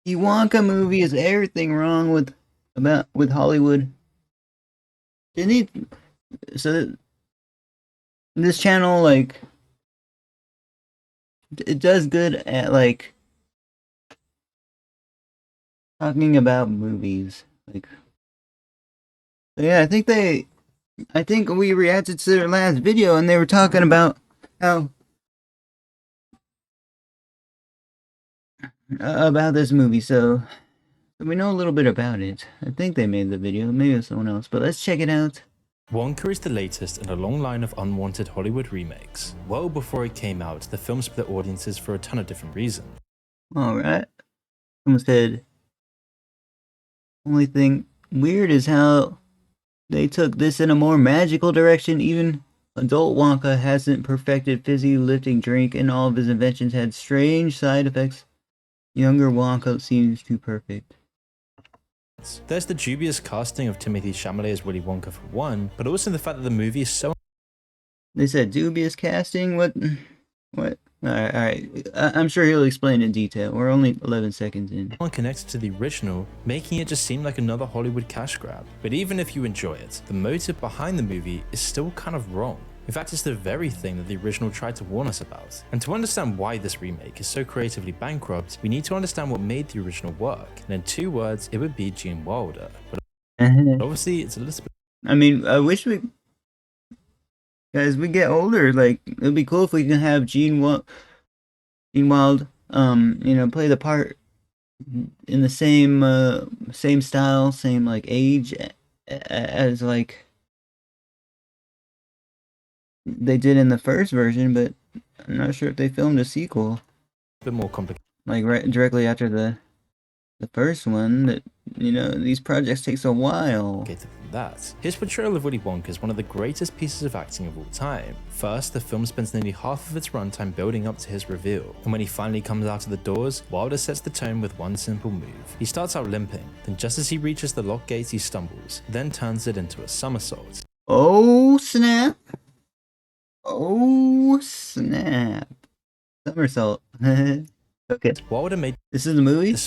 The Wonka movie is everything wrong with Hollywood. Didn't he? So this channel, like, it does good at like talking about movies. Like, yeah, I think we reacted to their last video and they were talking about how about this movie. So we know a little bit about it. I think they made the video, maybe it was someone else, but let's check it out. Wonka is the latest in a long line of unwanted Hollywood remakes. Well before it came out, the film split audiences for a ton of different reasons. Alright. Someone said, only thing weird is how they took this in a more magical direction. Even adult Wonka hasn't perfected fizzy lifting drink, and all of his inventions had strange side effects. Younger Wonka seems too perfect. There's the dubious casting of Timothée Chalamet as Willy Wonka for one, but also the fact that the movie is so... They said dubious casting? What? Alright. I'm sure he'll explain in detail. We're only 11 seconds in. ...connected to the original, making it just seem like another Hollywood cash grab. But even if you enjoy it, the motive behind the movie is still kind of wrong. In fact, it's the very thing that the original tried to warn us about. And to understand why this remake is so creatively bankrupt, we need to understand what made the original work. And in 2 words, it would be Gene Wilder. But obviously, it's a little bit... I mean, I wish we... As we get older, like, it'd be cool if we can have Gene Wilder, you know, play the part in the same style, same, like, age as, like, they did in the first version, but I'm not sure if they filmed a sequel. A bit more complicated. Like, right directly after the first one, that, you know, these projects takes a while. Than that. His portrayal of Willy Wonka is one of the greatest pieces of acting of all time. First, the film spends nearly half of its runtime building up to his reveal, and when he finally comes out of the doors, Wilder sets the tone with one simple move. He starts out limping, then just as he reaches the lock gates he stumbles, then turns it into a somersault. Oh snap! Oh snap! Somersault. Okay. Wilder made this is the movie?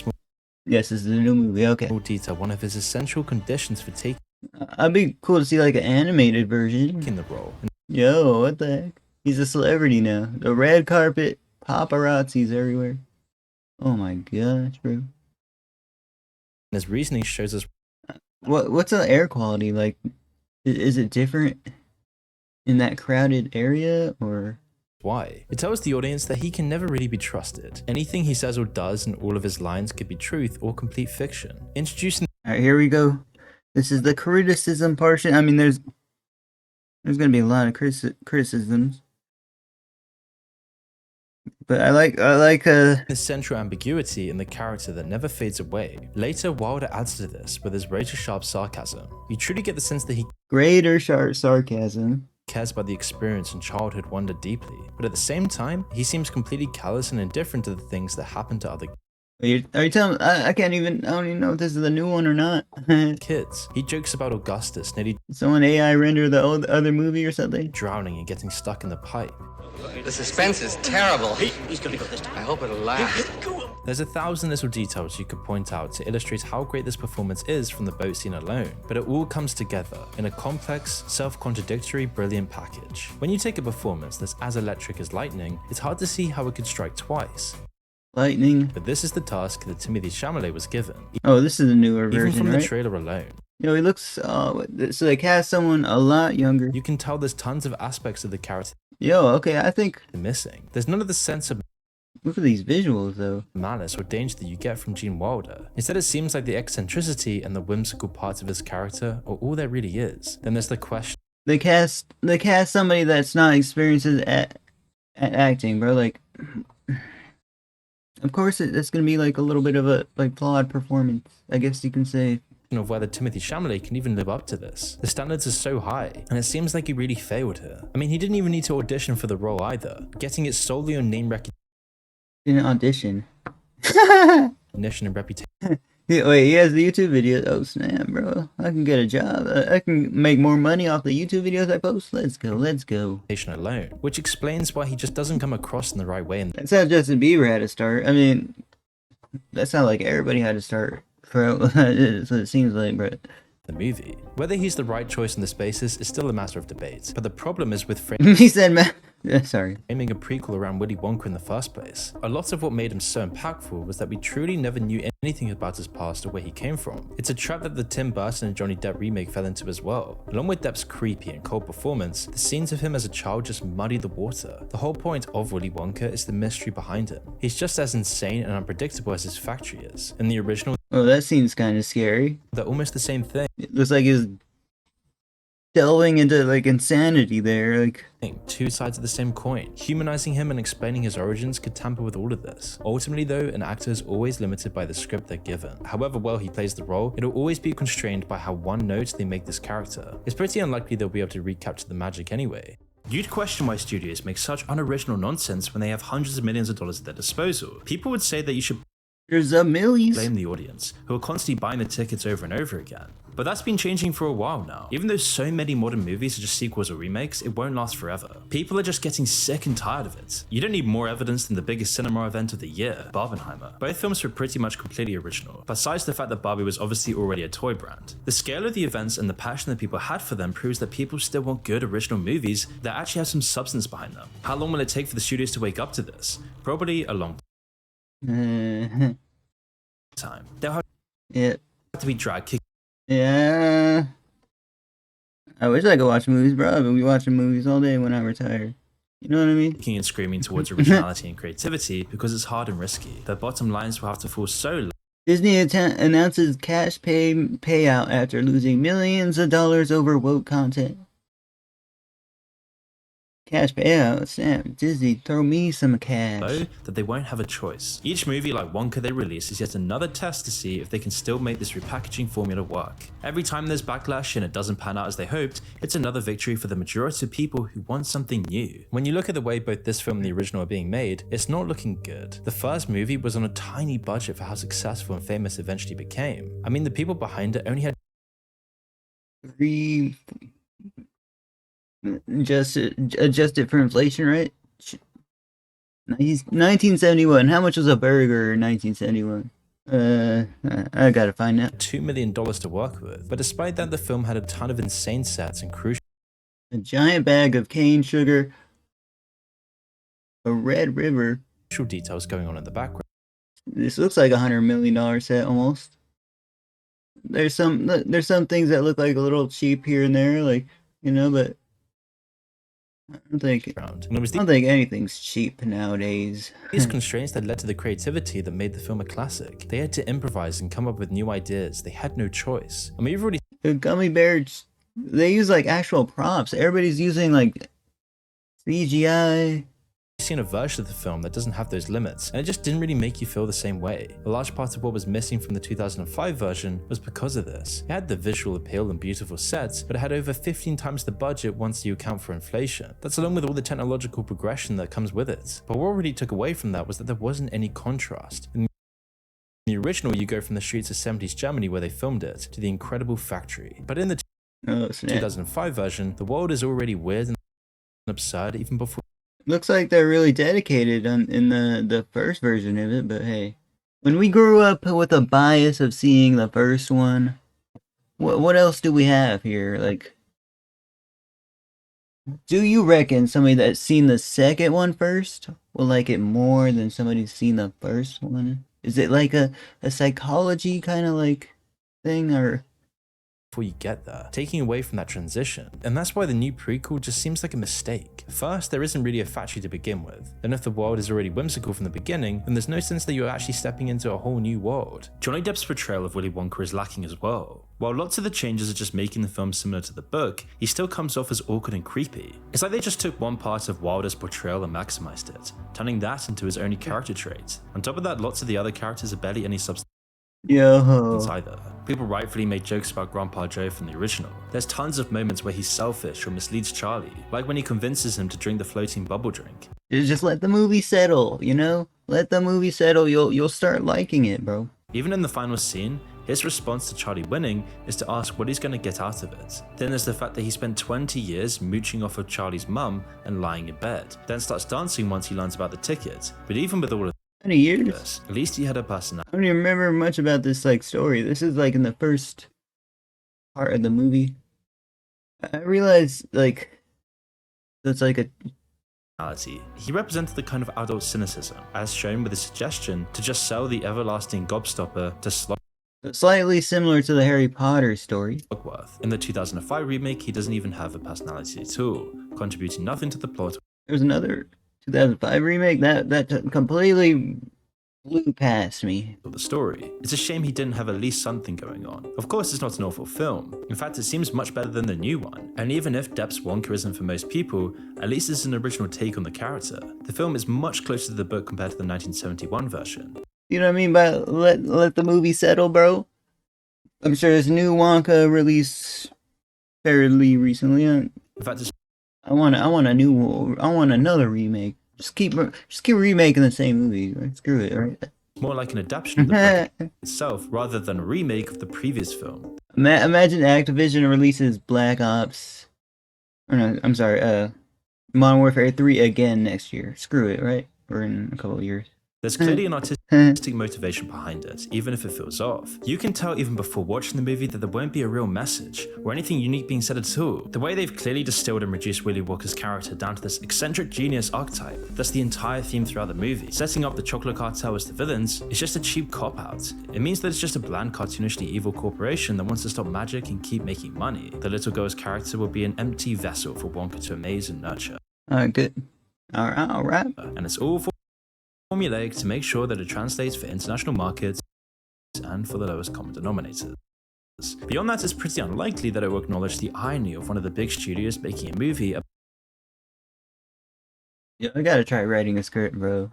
Yes, this is the new movie, okay. Detail one of his essential conditions for taking I'd be cool to see like an animated version. the role. Yo, what the heck? He's a celebrity now. The red carpet, paparazzis everywhere. Oh my gosh, bro. His reasoning shows us What's the air quality like? Is it different in that crowded area, or? why. It tells the audience that he can never really be trusted. Anything he says or does in all of his lines could be truth or complete fiction. Introducing... Alright, here we go. This is the criticism portion. I mean, there's gonna be a lot of criticisms. But I like the central ambiguity in the character that never fades away. Later, Wilder adds to this with his razor sharp sarcasm. You truly get the sense that he greater sharp sarcasm cares about the experience and childhood wonder deeply, but at the same time, he seems completely callous and indifferent to the things that happen to other are you telling me? I don't even know if this is the new one or not. kids. He jokes about Augustus nearly someone AI render the other movie or something, drowning and getting stuck in the pipe. The suspense is terrible. He's gonna go this time. I hope it'll last. There's 1,000 little details you could point out to illustrate how great this performance is from the boat scene alone, but it all comes together in a complex, self-contradictory, brilliant package. When you take a performance that's as electric as lightning, it's hard to see how it could strike twice. Lightning. But this is the task that Timothée Chalamet was given. Oh, this is a newer version, even from right? the trailer alone. You know, he looks, so they cast someone a lot younger. You can tell there's tons of aspects of the character Yo, okay, I think missing. There's none of the sense of look at these visuals though. malice or danger that you get from Gene Wilder. Instead, it seems like the eccentricity and the whimsical parts of his character are all there really is. Then there's the question. They cast somebody that's not experienced at acting, bro. Like, of course, it's gonna be like a little bit of a like flawed performance, I guess you can say. Of whether Timothée Chalamet can even live up to this. The standards are so high, and it seems like he really failed here. I mean, he didn't even need to audition for the role either, getting it solely on name Didn't audition. recognition and reputation. Wait, he has the YouTube video. Oh snap, bro! I can get a job. I can make more money off the YouTube videos I post. Let's go, let's go. Alone, which explains why he just doesn't come across in the right way. That's how Justin Bieber had to start. I mean, That sounds like everybody had to start. That's what it seems like, but the movie. Whether he's the right choice on this basis is still a matter of debate, but the problem is with he said, "Man, sorry." framing a prequel around Willy Wonka in the first place. A lot of what made him so impactful was that we truly never knew anything about his past or where he came from. It's a trap that the Tim Burton and Johnny Depp remake fell into as well. Along with Depp's creepy and cold performance, the scenes of him as a child just muddy the water. The whole point of Willy Wonka is the mystery behind him. He's just as insane and unpredictable as his factory is. In the original, Oh, that seems kind of scary. they're almost the same thing. It looks like he's delving into like insanity there. Like, Two sides of the same coin. Humanizing him and explaining his origins could tamper with all of this. Ultimately though, an actor is always limited by the script they're given. However well he plays the role, it'll always be constrained by how one note they make this character. It's pretty unlikely they'll be able to recapture the magic anyway. You'd question why studios make such unoriginal nonsense when they have hundreds of millions of dollars at their disposal. People would say that you should there's a millions. blame the audience, who are constantly buying the tickets over and over again. But that's been changing for a while now. Even though so many modern movies are just sequels or remakes, it won't last forever. People are just getting sick and tired of it. You don't need more evidence than the biggest cinema event of the year, Barbenheimer. Both films were pretty much completely original, besides the fact that Barbie was obviously already a toy brand. The scale of the events and the passion that people had for them proves that people still want good original movies that actually have some substance behind them. How long will it take for the studios to wake up to this? Probably a long time. They'll have Yeah. to be dragged kicking Yeah. I wish I could watch movies, bro. I've been watching movies all day when I retire. You know what I mean? and screaming towards originality and creativity because it's hard and risky. Their bottom lines will have to fall so low Disney announces cash payout after losing millions of dollars over woke content. Cash payout, Sam. Disney, throw me some cash. that they won't have a choice. Each movie like Wonka they release is yet another test to see if they can still make this repackaging formula work. Every time there's backlash and it doesn't pan out as they hoped, it's another victory for the majority of people who want something new. When you look at the way both this film and the original are being made, it's not looking good. The first movie was on a tiny budget for how successful and famous it eventually became. I mean, the people behind it only had Adjusted for inflation, right? 1971. How much was a burger in 1971? I gotta find out. $2 million to work with, but despite that, the film had a ton of insane sets and crucial A giant bag of cane sugar, a Red River. details going on in the background. This looks like $100 million set almost. There's some things that look like a little cheap here and there, like, you know, but I don't think anything's cheap nowadays. These constraints that led to the creativity that made the film a classic. They had to improvise and come up with new ideas. They had no choice. I mean, we've already The gummy bears, they use like actual props. Everybody's using like CGI. seen a version of the film that doesn't have those limits, and it just didn't really make you feel the same way. A large part of what was missing from the 2005 version was because of this. It had the visual appeal and beautiful sets, but it had over 15 times the budget once you account for inflation. That's along with all the technological progression that comes with it. But what really took away from that was that there wasn't any contrast. In the original, you go from the streets of 70s Germany where they filmed it, to the incredible factory. But in the 2005 version, the world is already weird and absurd even before. Looks like they're really dedicated in the first version of it, but hey. When we grew up with a bias of seeing the first one, what else do we have here? Like, do you reckon somebody that's seen the second one first will like it more than somebody who's seen the first one? Is it like a psychology kind of like thing, or before you get there, taking away from that transition? And that's why the new prequel just seems like a mistake. First, there isn't really a factory to begin with. Then if the world is already whimsical from the beginning, then there's no sense that you're actually stepping into a whole new world. Johnny Depp's portrayal of Willy Wonka is lacking as well. While lots of the changes are just making the film similar to the book, he still comes off as awkward and creepy. It's like they just took one part of Wilder's portrayal and maximized it, turning that into his only character trait. On top of that, lots of the other characters are barely any substance either. People rightfully make jokes about Grandpa Joe from the original. There's tons of moments where he's selfish or misleads Charlie, like when he convinces him to drink the floating bubble drink. just let the movie settle, you know? Let the movie settle, you'll start liking it, bro. Even in the final scene, his response to Charlie winning is to ask what he's going to get out of it. Then there's the fact that he spent 20 years mooching off of Charlie's mum and lying in bed, then starts dancing once he learns about the ticket. But even with all of many years? this. At least he had a personality. I don't even remember much about this like story. This is like in the first part of the movie. I realized like that's like a He represented the kind of adult cynicism, as shown with his suggestion to just sell the everlasting gobstopper to slightly similar to the Harry Potter story. Slogworth. In the 2005 remake, he doesn't even have a personality at all, contributing nothing to the plot. There was another 2005 remake that completely blew past me. Of the story. It's a shame he didn't have at least something going on. Of course, it's not an awful film. In fact, it seems much better than the new one. And even if Depp's Wonka isn't for most people, at least it's an original take on the character. The film is much closer to the book compared to the 1971 version. You know what I mean by let the movie settle, bro? I'm sure this new Wonka released fairly recently. In fact, I want another remake. Just keep remaking the same movie. Right? Screw it, right? it's more like an adaptation of the book itself rather than a remake of the previous film. Imagine Activision releases Black Ops. Or no, I'm sorry. Modern Warfare 3 again next year. Screw it, right? Or in a couple of years. There's clearly an artistic motivation behind it, even if it feels off. You can tell even before watching the movie that there won't be a real message, or anything unique being said at all. The way they've clearly distilled and reduced Willy Wonka's character down to this eccentric genius archetype, that's the entire theme throughout the movie. Setting up the chocolate cartel as the villains is just a cheap cop-out. It means that it's just a bland cartoonishly evil corporation that wants to stop magic and keep making money. The little girl's character will be an empty vessel for Wonka to amaze and nurture. Alright, good. Alright. And it's all formulaic to make sure that it translates for international markets and for the lowest common denominators. Beyond that, it's pretty unlikely that it will acknowledge the irony of one of the big studios making a movie. Yeah, I gotta try writing a script, bro.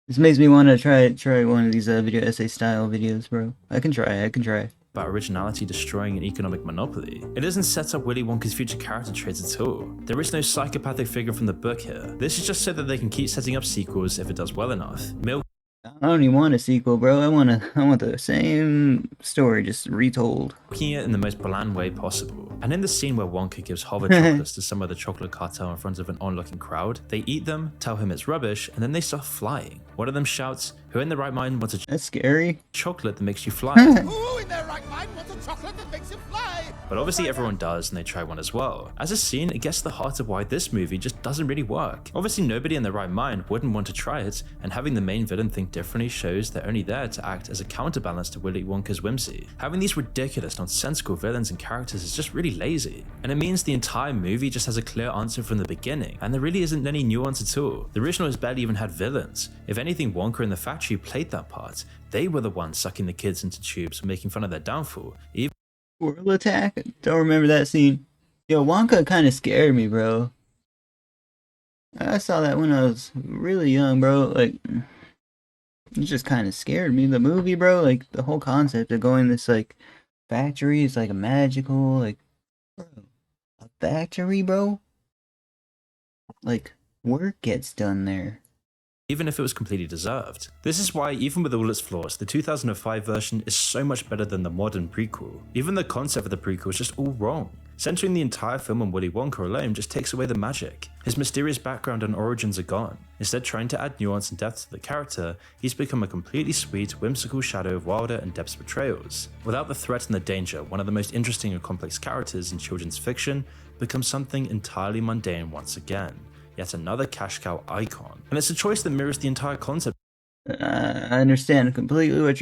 This makes me want to try one of these video essay style videos, bro. I can try. About originality destroying an economic monopoly. It doesn't set up Willy Wonka's future character traits at all. There is no psychopathic figure from the book here. This is just so that they can keep setting up sequels if it does well enough. I don't even want a sequel, bro. I want the same story, just retold. Making it in the most bland way possible. And in the scene where Wonka gives hover chocolates to some of the chocolate cartel in front of an onlooking crowd, they eat them, tell him it's rubbish, and then they start flying. One of them shouts, "Who in their right mind wants a That's scary. chocolate that makes you fly?" Who in their right mind wants a chocolate that makes you fly? But obviously everyone does, and they try one as well. As a scene, it gets to the heart of why this movie just doesn't really work. Obviously nobody in their right mind wouldn't want to try it, and having the main villain think differently shows they're only there to act as a counterbalance to Willy Wonka's whimsy. Having these ridiculous, nonsensical villains and characters is just really lazy, and it means the entire movie just has a clear answer from the beginning, and there really isn't any nuance at all. The original barely even had villains. If anything, Wonka and the factory played that part. They were the ones sucking the kids into tubes and making fun of their downfall. World Attack? Don't remember that scene. Yo, Wonka kind of scared me, bro. I saw that when I was really young, bro. Like, it just kind of scared me. The movie, bro, like, the whole concept of going this, like, factory is, like, a magical, like, bro, a factory, bro? Like, work gets done there. Even if it was completely deserved. This is why, even with all its flaws, the 2005 version is so much better than the modern prequel. Even the concept of the prequel is just all wrong. Centering the entire film on Willy Wonka alone just takes away the magic. His mysterious background and origins are gone. Instead, trying to add nuance and depth to the character, he's become a completely sweet, whimsical shadow of Wilder and Depp's betrayals. Without the threat and the danger, one of the most interesting and complex characters in children's fiction becomes something entirely mundane once again. Yet another cash cow icon. And it's a choice that mirrors the entire concept I understand completely what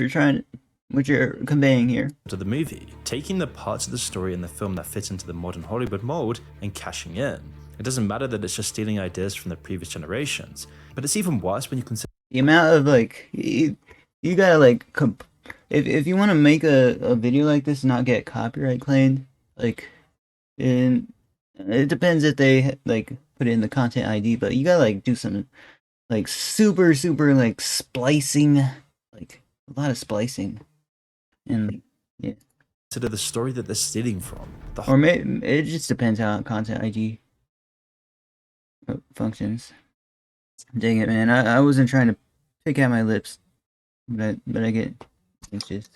you're conveying here. of the movie, taking the parts of the story in the film that fit into the modern Hollywood mold and cashing in. It doesn't matter that it's just stealing ideas from the previous generations, but it's even worse when you consider The amount of, like, you gotta, like, if you want to make a video like this and not get copyright claimed, like, it depends if they, like, put it in the content ID, but you gotta, like, do some, like, super, like, splicing, like, a lot of splicing, and, yeah. the story that they're stealing from. Or it just depends how content ID functions. Dang it, man. I wasn't trying to pick out my lips, but I get anxious.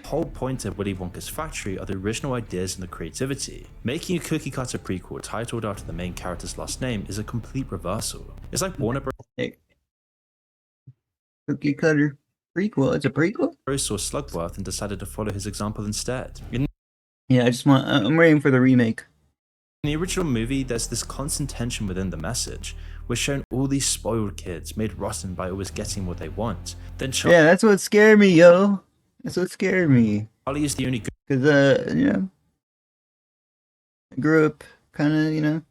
The whole point of Willy Wonka's factory are the original ideas and the creativity. Making a cookie cutter prequel titled after the main character's last name is a complete reversal. It's like Warner Hey. Cookie cutter prequel. It's a prequel? Bros saw Slugworth and decided to follow his example instead. In Yeah, I'm waiting for the remake. the original movie, there's this constant tension within the message. We're shown all these spoiled kids made rotten by always getting what they want. Then Yeah, that's what scared me, yo. That's what scared me. Charlie is the only good Cause I grew up kind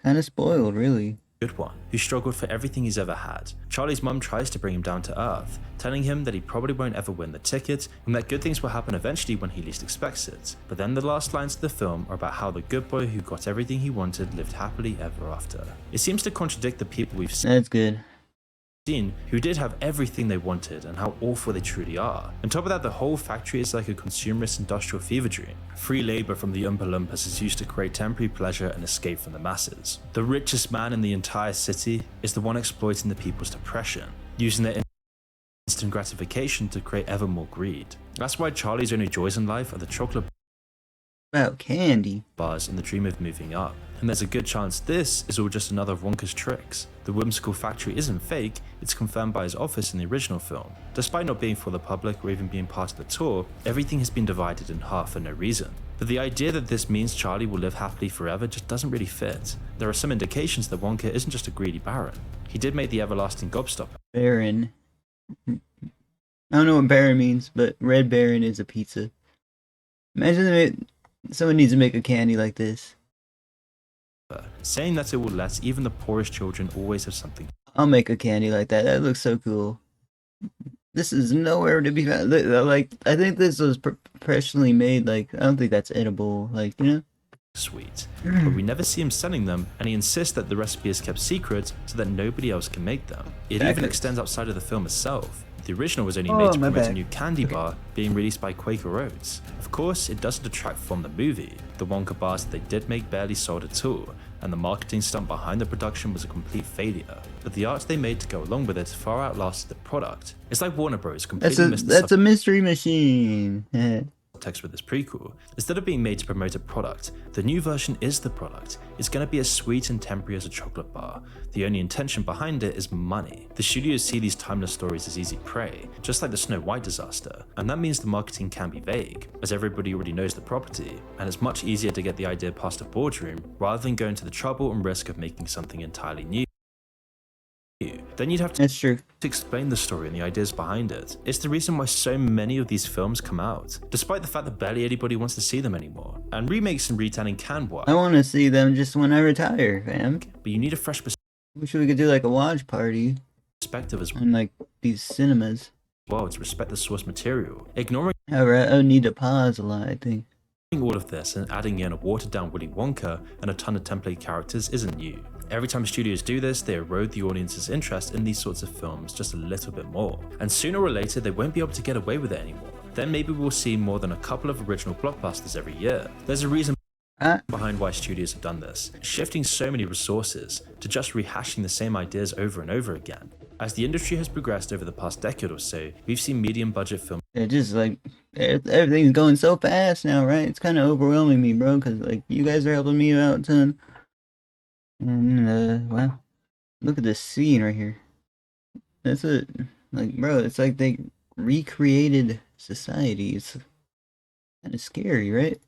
of spoiled, really. one, who struggled for everything he's ever had. Charlie's mum tries to bring him down to earth, telling him that he probably won't ever win the ticket and that good things will happen eventually when he least expects it. But then the last lines of the film are about how the good boy who got everything he wanted lived happily ever after. It seems to contradict the people we've That's good. seen who did have everything they wanted and how awful they truly are. On top of that, the whole factory is like a consumerist industrial fever dream. Free labor from the Oompa Loompas is used to create temporary pleasure and escape from the masses. The richest man in the entire city is the one exploiting the people's depression, using their instant gratification to create ever more greed. That's why Charlie's only joys in life are the chocolate About candy. bars and the dream of moving up. And there's a good chance this is all just another of Wonka's tricks. The whimsical factory isn't fake, it's confirmed by his office in the original film. Despite not being for the public or even being part of the tour, everything has been divided in half for no reason. But the idea that this means Charlie will live happily forever just doesn't really fit. There are some indications that Wonka isn't just a greedy baron. He did make the everlasting gobstopper. Baron. I don't know what Baron means, but Red Baron is a pizza. Imagine someone needs to make a candy like this. Saying that it will let even the poorest children always have something. I'll make a candy like that. That looks so cool. This is nowhere to be found. Like, I think this was professionally made. Like, I don't think that's edible. Like, Sweet. But we never see him selling them, and he insists that the recipe is kept secret so that nobody else can make them. It even extends outside of the film itself. The original was only made to promote a new candy bar being released by Quaker Oats. Of course, it doesn't detract from the movie. The Wonka bars that they did make barely sold at all, and the marketing stunt behind the production was a complete failure. But the art they made to go along with it far outlasted the product. It's like Warner Bros. Completely missed the That's a mystery machine. text with this prequel. Instead of being made to promote a product, the new version is the product. It's going to be as sweet and temporary as a chocolate bar. The only intention behind it is money. The studios see these timeless stories as easy prey, just like the Snow White disaster, and that means the marketing can be vague, as everybody already knows the property, and it's much easier to get the idea past a boardroom rather than going to the trouble and risk of making something entirely new. Then you'd have to That's true. explain the story and the ideas behind it. It's the reason why so many of these films come out, despite the fact that barely anybody wants to see them anymore. And remakes and retelling can work, I want to see them just when I retire, fam. but you need a fresh Wish we could do like a watch party perspective as on like these cinemas. well to respect the source material. Ignoring However, I would need to pause a lot, I think. all of this and adding in a watered down Willy Wonka and a ton of template characters isn't new. Every time studios do this, they erode the audience's interest in these sorts of films just a little bit more. And sooner or later, they won't be able to get away with it anymore. Then maybe we'll see more than a couple of original blockbusters every year. There's a reason behind why studios have done this, shifting so many resources to just rehashing the same ideas over and over again. As the industry has progressed over the past decade or so, we've seen medium budget films It just like everything's going so fast now, right? It's kind of overwhelming me, bro. Cause like you guys are helping me out a ton. And wow, look at this scene right here. That's it. Like, bro, it's like they recreated society. It's kind of scary, right?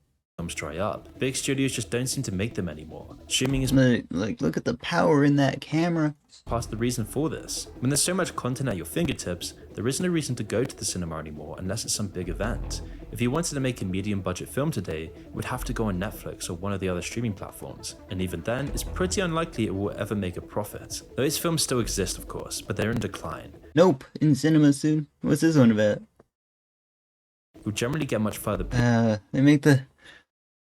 dry up. Big studios just don't seem to make them anymore. Streaming is Like, look at the power in that camera. part of the reason for this. When there's so much content at your fingertips, there isn't a reason to go to the cinema anymore unless it's some big event. If you wanted to make a medium budget film today, it would have to go on Netflix or one of the other streaming platforms, and even then, it's pretty unlikely it will ever make a profit. Those films still exist, of course, but they're in decline. Nope, in cinema soon. What's this one about? You'll generally get much further They make the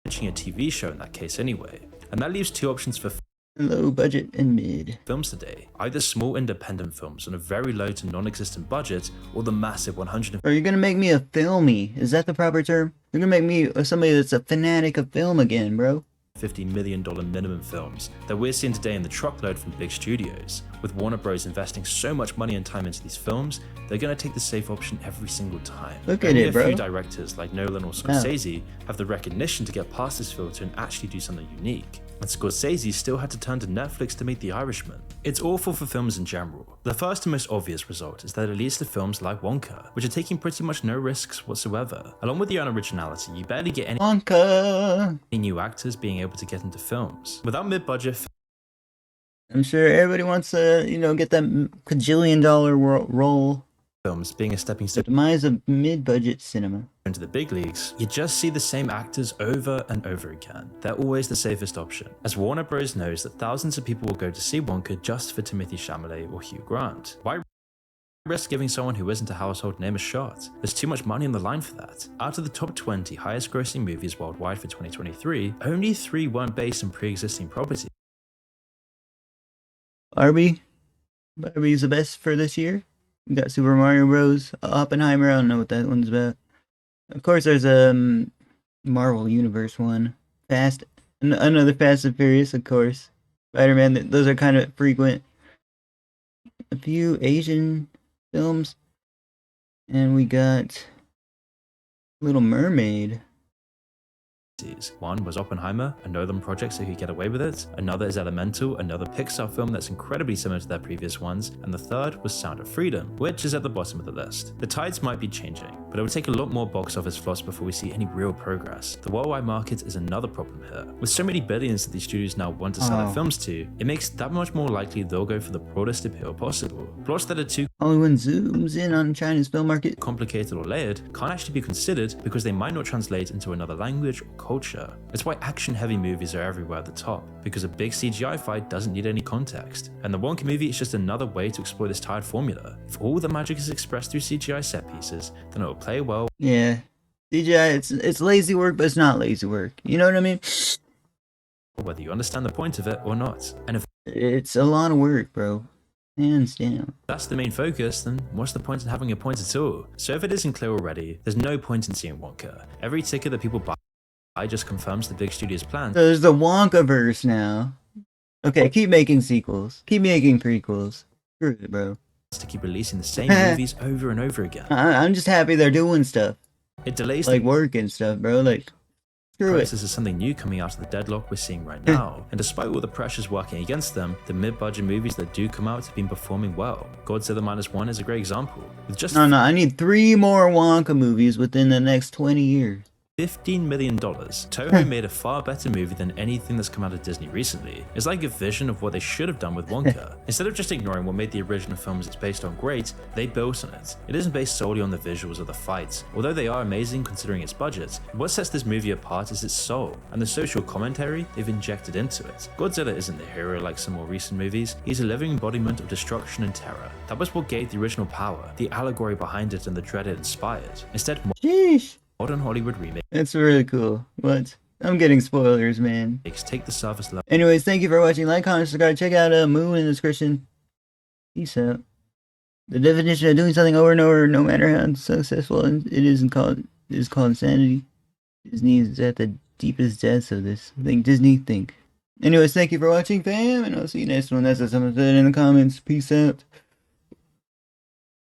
pitching a TV show in that case anyway, and that leaves two options for low budget and mid. films today, either small independent films on a very low to non-existent budget, or the massive 150 Or you're gonna make me a filmy. Is that the proper term? You're gonna make me somebody that's a fanatic of film again, bro. $50 million minimum films that we're seeing today in the truckload from big studios. With Warner Bros. Investing so much money and time into these films, they're gonna take the safe option every single time. Look at Only it, bro. a few directors like Nolan or Scorsese have the recognition to get past this filter and actually do something unique. And Scorsese still had to turn to Netflix to make The Irishman. It's awful for films in general. The first and most obvious result is that it leads to films like Wonka, which are taking pretty much no risks whatsoever. Along with the unoriginality, you barely get any Wonka. new actors being able to get into films. Without mid-budget I'm sure everybody wants to, get that $1 role. films being a stepping The stone demise of mid-budget cinema. into the big leagues, you just see the same actors over and over again. They're always the safest option, as Warner Bros. Knows that thousands of people will go to see Wonka just for Timothée Chalamet or Hugh Grant. Why risk giving someone who isn't a household name a shot? There's too much money on the line for that. Out of the top 20 highest grossing movies worldwide for 2023, only 3 weren't based on pre-existing properties. Barbie's the best for this year. We got Super Mario Bros. Oppenheimer. I don't know what that one's about. Of course, there's a Marvel Universe one. Another Fast and Furious, of course. Spider-Man. Those are kind of frequent. A few Asian films, and we got Little Mermaid. One was Oppenheimer, a Nolan project so he could get away with it. Another is Elemental, another Pixar film that's incredibly similar to their previous ones. And the third was Sound of Freedom, which is at the bottom of the list. The tides might be changing, but it would take a lot more box office flops before we see any real progress. The worldwide market is another problem here. With so many billions that these studios now want to sell their films to, it makes that much more likely they'll go for the broadest appeal possible. Plots that are too Hollywood zooms in on China's film market. complicated or layered can't actually be considered because they might not translate into another language or culture. It's why action-heavy movies are everywhere at the top, because a big CGI fight doesn't need any context. And the Wonka movie is just another way to explore this tired formula. If all the magic is expressed through CGI set pieces, then it will play well. Yeah, CGI. It's lazy work, but it's not lazy work. You know what I mean? Whether you understand the point of it or not. And if It's a lot of work, bro. Hands down. that's the main focus, then what's the point in having a point at all? So if it isn't clear already, there's no point in seeing Wonka. Every ticket that people buy just confirms the big studio's plan So there's the Wonkaverse now. Okay, keep making sequels. Keep making prequels. Screw it, bro. to keep releasing the same movies over and over again. I'm just happy they're doing stuff. It delays Like the work and stuff, bro. Like, screw it. process is something new coming out of the deadlock we're seeing right now. And despite all the pressures working against them, the mid-budget movies that do come out have been performing well. Godzilla Minus One is a great example. With just No, I need 3 more Wonka movies within the next 20 years. $15 million, Toho made a far better movie than anything that's come out of Disney recently. It's like a vision of what they should have done with Wonka. Instead of just ignoring what made the original films it's based on great, they built on it. It isn't based solely on the visuals or the fights, although they are amazing considering its budget. What sets this movie apart is its soul, and the social commentary they've injected into it. Godzilla isn't the hero like some more recent movies, he's a living embodiment of destruction and terror. That was what gave the original power, the allegory behind it and the dread it inspired. Instead, Sheesh. modern Hollywood remakes That's really cool. What? I'm getting spoilers, man. take the surface level Anyways, thank you for watching. Like, comment, subscribe. Check out Moo in the description. Peace out. The definition of doing something over and over, no matter how successful it is called insanity. Disney is at the deepest depths of this. Disney think. Anyways, thank you for watching, fam, and I'll see you next one. That's what someone said in the comments. Peace out.